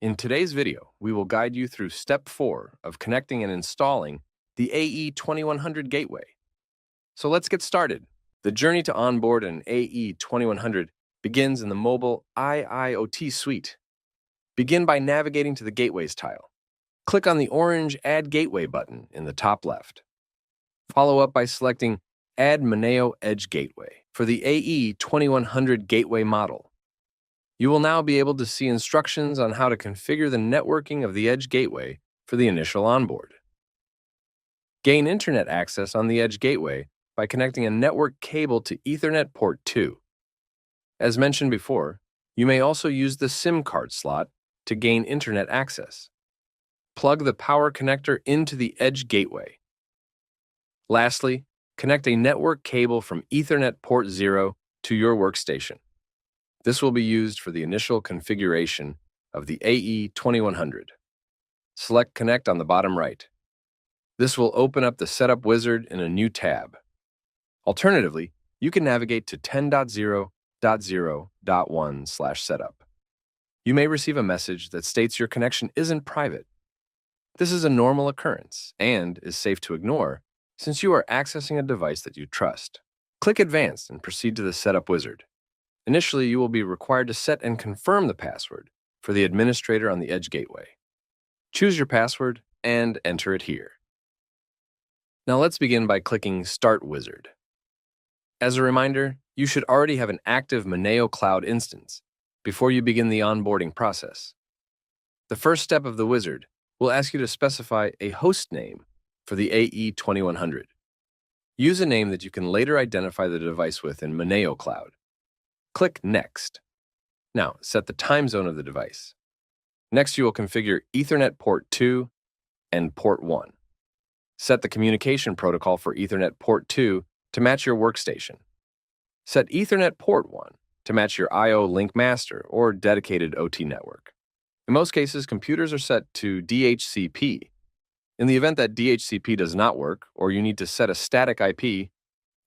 In today's video, we will guide you through step 4 of connecting and installing the AE2100 Gateway. So let's get started. The journey to onboard an AE2100 begins in the mobile IIoT Suite. Begin by navigating to the Gateways tile. Click on the orange Add Gateway button in the top left. Follow up by selecting Add Moneo Edge Gateway for the AE2100 Gateway model. You will now be able to see instructions on how to configure the networking of the Edge Gateway for the initial onboard. Gain Internet access on the Edge Gateway by connecting a network cable to Ethernet port 2. As mentioned before, you may also use the SIM card slot to gain Internet access. Plug the power connector into the Edge Gateway. Lastly, connect a network cable from Ethernet port 0 to your workstation. This will be used for the initial configuration of the AE2100. Select Connect on the bottom right. This will open up the Setup wizard in a new tab. Alternatively, you can navigate to 10.0.0.1/setup. You may receive a message that states your connection isn't private. This is a normal occurrence and is safe to ignore since you are accessing a device that you trust. Click Advanced and proceed to the Setup wizard. Initially, you will be required to set and confirm the password for the administrator on the Edge Gateway. Choose your password and enter it here. Now let's begin by clicking Start Wizard. As a reminder, you should already have an active Moneo Cloud instance before you begin the onboarding process. The first step of the wizard will ask you to specify a host name for the AE2100. Use a name that you can later identify the device with in Moneo Cloud. Click Next. Now, set the time zone of the device. Next, you will configure Ethernet port 2 and port 1. Set the communication protocol for Ethernet port 2 to match your workstation. Set Ethernet port 1 to match your I/O link master or dedicated OT network. In most cases, computers are set to DHCP. In the event that DHCP does not work or you need to set a static IP,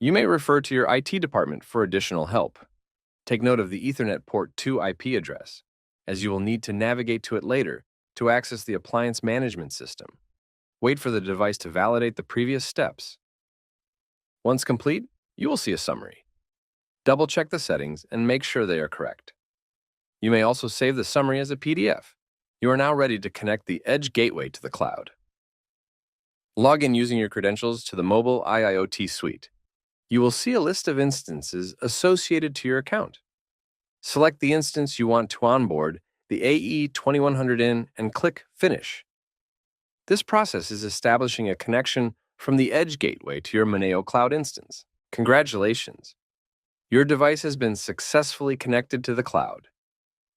you may refer to your IT department for additional help. Take note of the Ethernet port 2 IP address, as you will need to navigate to it later to access the appliance management system. Wait for the device to validate the previous steps. Once complete, you will see a summary. Double-check the settings and make sure they are correct. You may also save the summary as a PDF. You are now ready to connect the Edge Gateway to the cloud. Log in using your credentials to the mobile IIoT Suite. You will see a list of instances associated to your account. Select the instance you want to onboard the AE2100 in and click Finish. This process is establishing a connection from the Edge Gateway to your Moneo Cloud instance. Congratulations! Your device has been successfully connected to the cloud.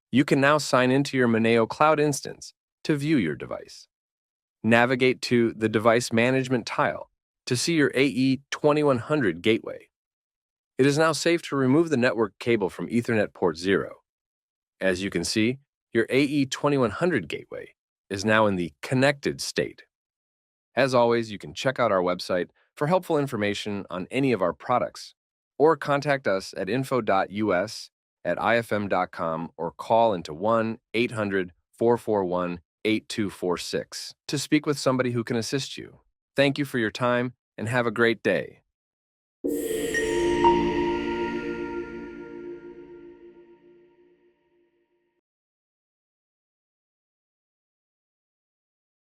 You can now sign into your Moneo Cloud instance to view your device. Navigate to the Device Management tile to see your AE2100 Gateway. It is now safe to remove the network cable from Ethernet port 0. As you can see, your AE2100 Gateway is now in the connected state. As always, you can check out our website for helpful information on any of our products, or contact us at info.us@ifm.com or call into 1-800-441-8246 to speak with somebody who can assist you. Thank you for your time and have a great day.